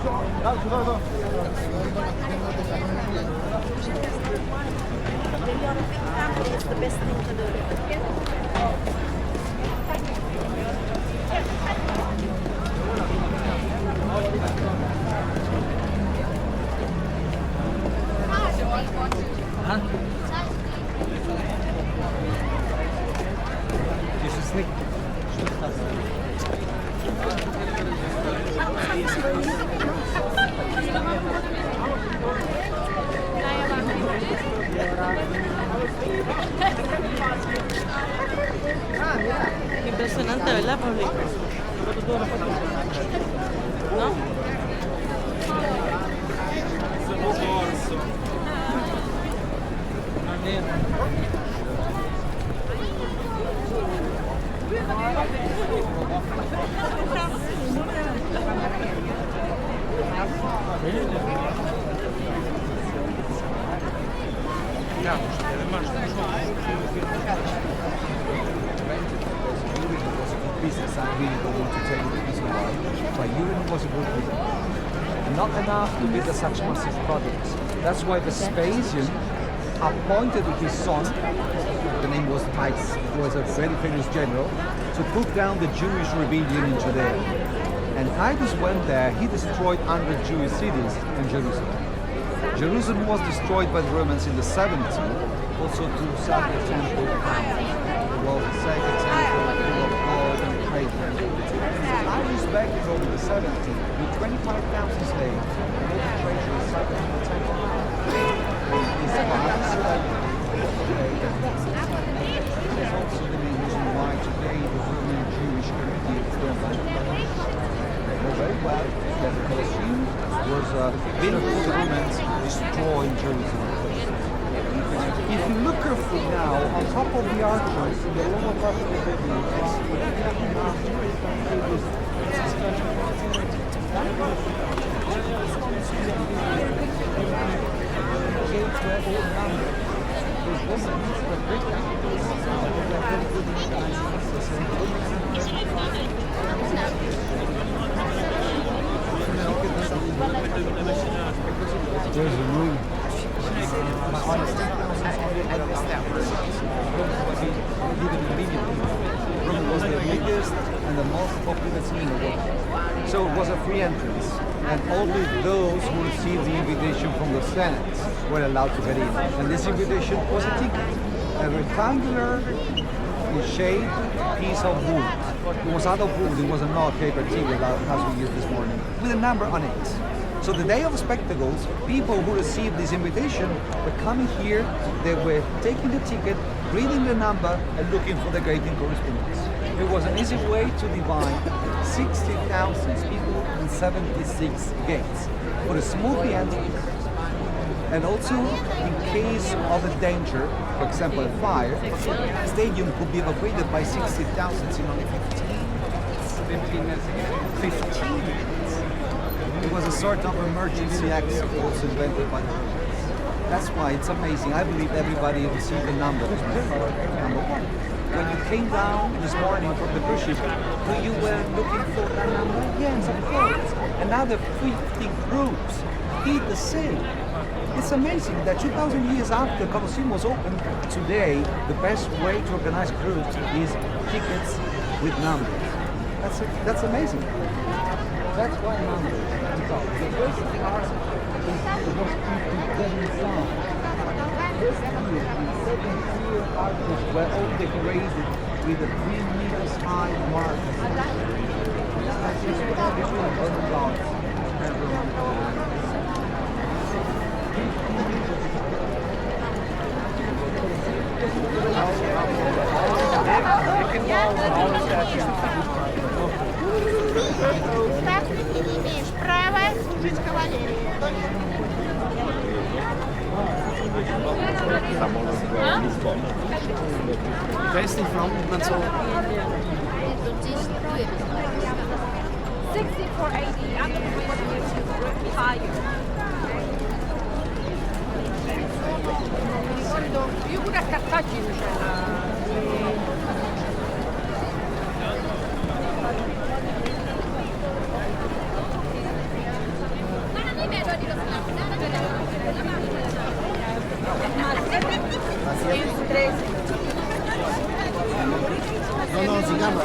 When you're a big family, it's the best thing to do. Huh? This is Nick. Impresionante, ¿verdad, Pablo? ¿No? Business, I really don't want to tell you the reason why, but urine was a good reason. Not enough to build such massive projects. That's why Vespasian appointed his son, the name was Titus, who was a very famous general, to put down the Jewish rebellion in Judea. And Titus went there, he destroyed 100 Jewish cities in Jerusalem. Jerusalem was destroyed by the Romans in the 70s, also to Sacred Temple, well, the Sacred Temple, full of gold and fragrance. Titus back over the 70s with 25,000 slaves and all the treasure inside the temple. It's also the main reason why today the Roman Jewish community is very well that the Colosseum was built for the Romans destroying Jerusalem. If you look carefully now, on top of the arches, in the lower part of the building, there's a room. Rome was the biggest and the most populous in the world. So it was a free entrance, and only those who received the invitation from the Senate were allowed to get in. And this invitation was a ticket, a rectangular in shape piece of wood. It was out of wood, it was not paper ticket as we used this morning, with a number on it. So the day of spectacles, people who received this invitation were coming here, they were taking the ticket, reading the number, and looking for the grading correspondence. It was an easy way to divide 60,000 people in 76 gates for a smooth entrance. And also, in case of a danger, for example a fire, the stadium could be evacuated by 60,000 in only 15 minutes. It was a sort of emergency exit also invented by the Romans. That's why it's amazing. I believe everybody received the number. Number one. When you came down this morning from the cruise ship, you were looking for that number? Yes, of course. And now the 50 groups did the same. It's amazing that 2,000 years after Colosseum was opened, today the best way to organize groups is tickets with numbers. That's amazing. That's why numbers. The basic art is the most important song. This year, the 7 tier arches were all decorated with a 3 meters high mark. That is between Roman gods and Roman gods. Здравствуйте, не имеешь права служить кавалерии. Best in front, man so. 6480, I'm higher. Ricordo, io pure a Cartagine c'era. No, no, sigamos.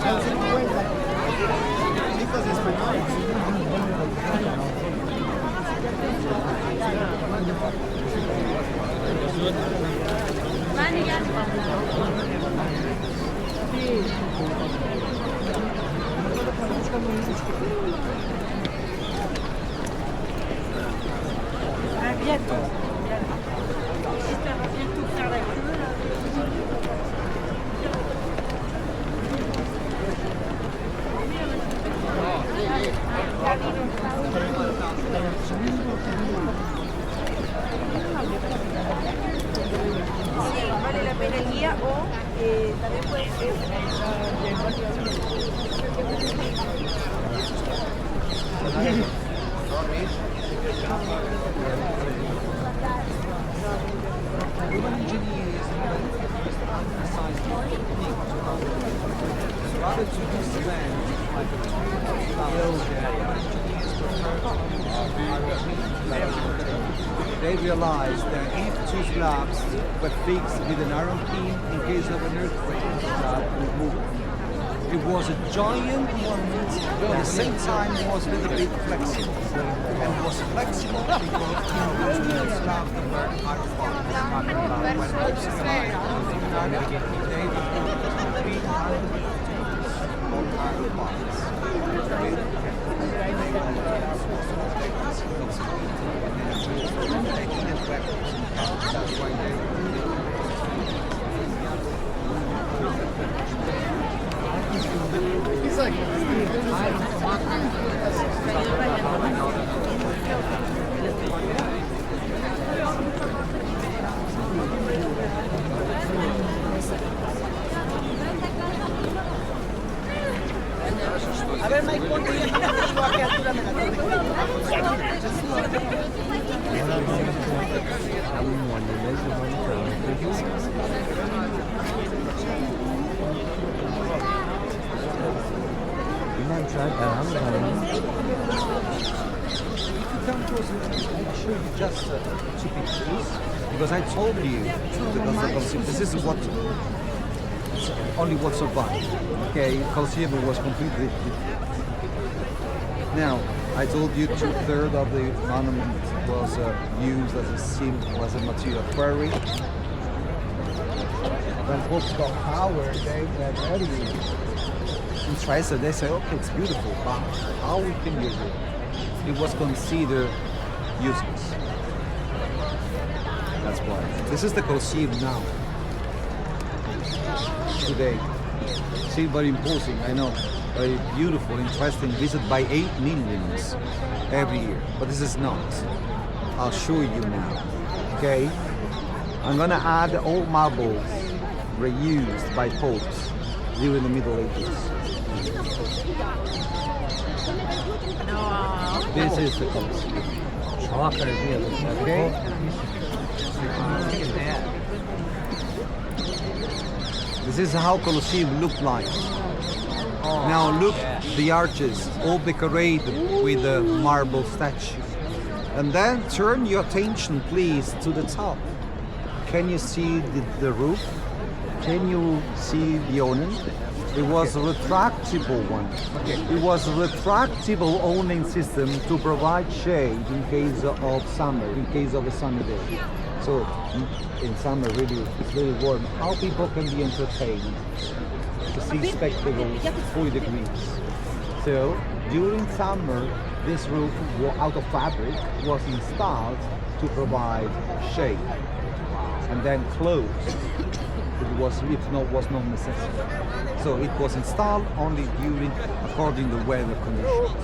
Son 50. Chicos españoles. Bientôt. J'espère bientôt faire la queue là. Sí, vale la pena el guía o también puede ser. Human engineers emphasize the technique rather to descend like a they realized that if two slabs were fixed with an iron beam in case of an earthquake, the slab would move. It was a giant monument, but at the same time it was a little bit flexible. And it was flexible because the slab were iron bars. When folks realized they would complete iron on iron bars. That's why they He's like, A ver, Mike, ponte bien para arriba, ¿a qué altura me la If you come closer, I'll show you just two pictures. Because I told you, this is what only what survived. Okay, Colosseum was completely. Now, I told you 2/3 of the monument was used as a material quarry. When folks got power, they were very interested. They say, okay, it's beautiful, but how we can use it? It was considered useless. That's why. This is the Colosseum now. Today. See, very imposing, I know. Very beautiful, interesting, visited by 8 millions every year. But this is not. I'll show you now. Okay? I'm gonna add old marbles reused by popes during the Middle Ages. This is the Colosseum. Okay? This is how Colosseum looked like. Now look, the arches all decorated with a marble statue. And then turn your attention please to the top. Can you see the roof? Can you see the awning? It was a retractable one. It was a retractable awning system to provide shade in case of summer, in case of a sunny day. So in summer really it's really warm. How people can be entertained to see spectacles 40 degrees. So during summer this roof out of fabric was installed to provide shade and then closed. Was not necessary. So it was installed only during according to weather conditions.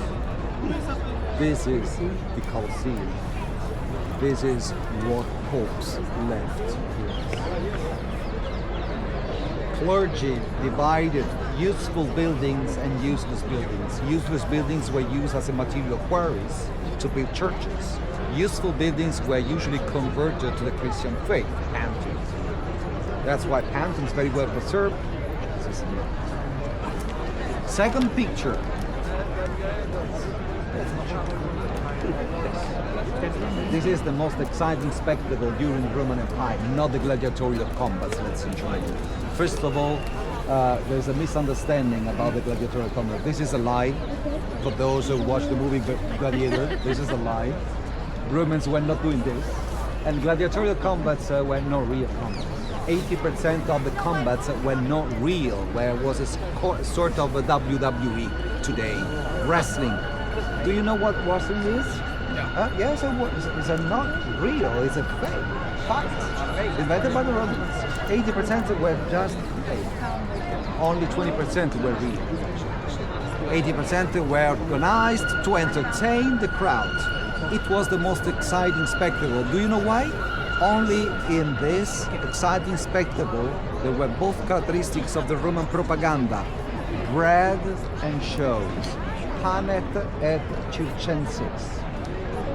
This is the Colosseum. This is what popes left here. Clergy divided useful buildings and useless buildings. Useless buildings were used as a material quarries to build churches. Useful buildings were usually converted to the Christian faith, pantheons. That's why Pantheon is very well preserved. Second picture. This is the most exciting spectacle during the Roman Empire, not the gladiatorial combats. Let's enjoy it. First of all, there's a misunderstanding about the gladiatorial combat. This is a lie. For those who watch the movie Gladiator, this is a lie. Romans were not doing this. And gladiatorial combats were not real combats. 80% of the combats were not real, where it was a sort of a WWE today. Wrestling. Do you know what wrestling is? Yes, it's a not real, it's a fake fight. Invented by the Romans. 80% were just fake. Only 20% were real. 80% were organized to entertain the crowd. It was the most exciting spectacle. Do you know why? Only in this exciting spectacle there were both characteristics of the Roman propaganda, bread and shows, panet et circenses.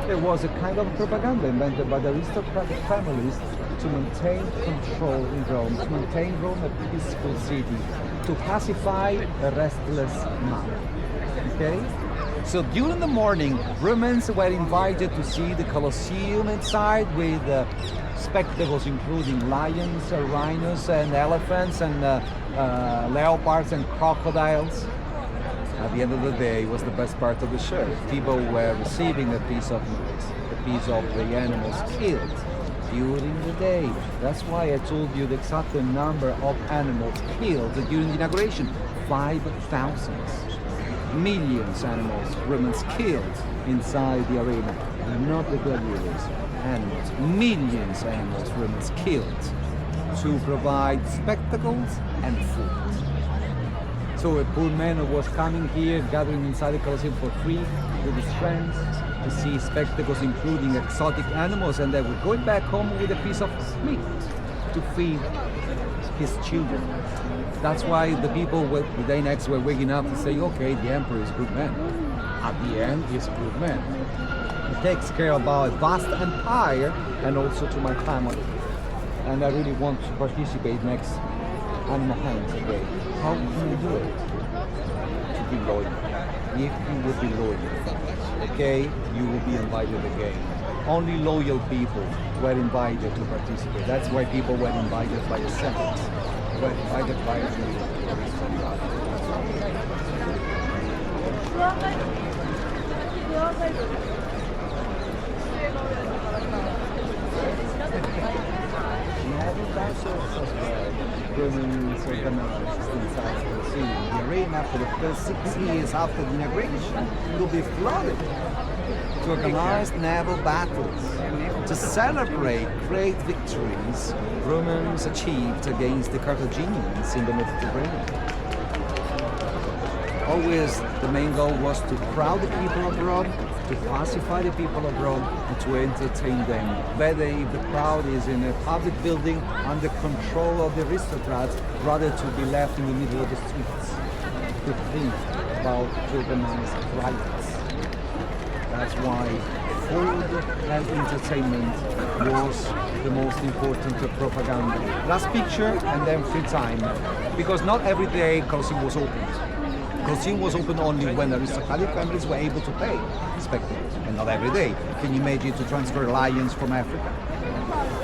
There was a kind of propaganda invented by the aristocratic families to maintain control in Rome, to maintain Rome a peaceful city, to pacify a restless man. Okay? So during the morning, Romans were invited to see the Colosseum inside with spectacles including lions, rhinos, and elephants, and leopards and crocodiles. At the end of the day, it was the best part of the show. People were receiving a piece of the animals killed during the day. That's why I told you the exact number of animals killed during the inauguration. 5,000. Millions animals, Romans killed inside the arena. Not the gladiators, animals. Millions animals, Romans killed to provide spectacles and food. So a poor man who was coming here, gathering inside the Colosseum for free with his friends to see spectacles including exotic animals, and they were going back home with a piece of meat to feed his children. That's why the people the day next were waking up to say, okay, the emperor is a good man. At the end, he's a good man. He takes care about a vast empire and also to my family. And I really want to participate next Animal Hands again. How can you do it? To be loyal. If you will be loyal, okay, you will be invited again. Only loyal people were invited to participate. That's why people were invited by the Senate. Were invited by the Romans organized inside the Colosseum. The arena for the first 6 years after the inauguration will be flooded to organize naval battles, to celebrate great victories Romans achieved against the Carthaginians in the Mediterranean. Always the main goal was to crowd the people of Rome, to pacify the people of Rome, and to entertain them. Better if the crowd is in a public building under control of the aristocrats, rather to be left in the middle of the streets to think about organized riots. That's why food and entertainment was the most important propaganda. Last picture and then free time. Because not every day Colosseum was open. Colosseum was open only when aristocratic families were able to pay spectacles, and not every day. Can you imagine to transfer lions from Africa?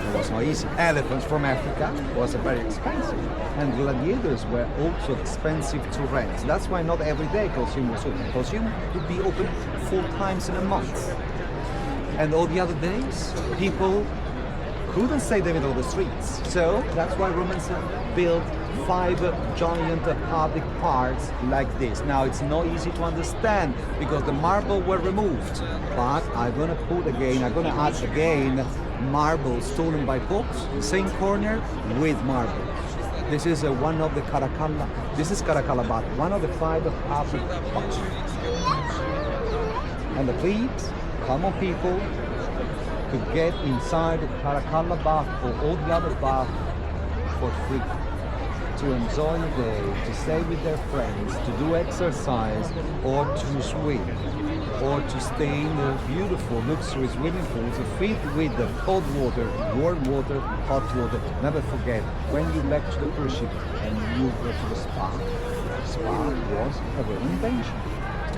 It was not easy. Elephants from Africa was very expensive, and gladiators were also expensive to rent. That's why not every day Colosseum was open. Colosseum would be open 4 times in a month, and all the other days people couldn't stay in the middle of the streets. So that's why Romans built 5 giant public parks like this. Now it's not easy to understand because the marble were removed, but I'm gonna add again marble stolen by popes, same corner with marble. This is one of the Caracalla. This is Caracalla Bath, one of the 5 public parks. And the plebes, common people, could get inside the Caracalla Bath or all the other baths for free, to enjoy the day, to stay with their friends, to do exercise, or to swim, or to stay in the beautiful luxury swimming pools filled with the cold water, warm water, hot water. Never forget, when you left to the cruise ship and you go to the spa, spa was a Roman invention.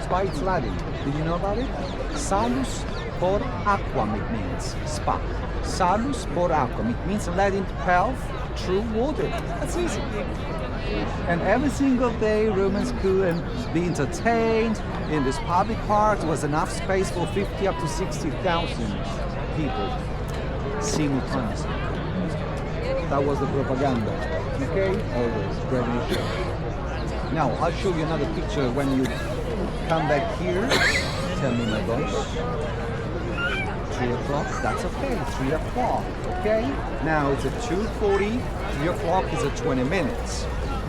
Spa is Latin. Did you know about it? Salus por aquam, it means spa. Salus por aquam, it means letting health through water. That's easy. And every single day Romans could be entertained in this public park. There was enough space for 50 up to 60,000 people simultaneously. That was the propaganda. Okay? Always. Revolution. Now, I'll show you another picture when you come back here. Tell me, my boss. 3 o'clock? That's okay. 3 o'clock. Okay? Now it's at 2:40. 3 o'clock is at 20 minutes.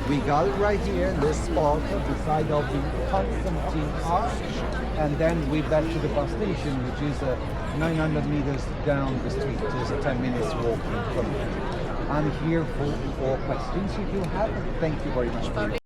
We got it right here in this spot beside of the Constantine Arch, and then we back to the bus station, which is 900 meters down the street. It's a 10 minutes walking from here. I'm here for questions if you have. Thank you very much for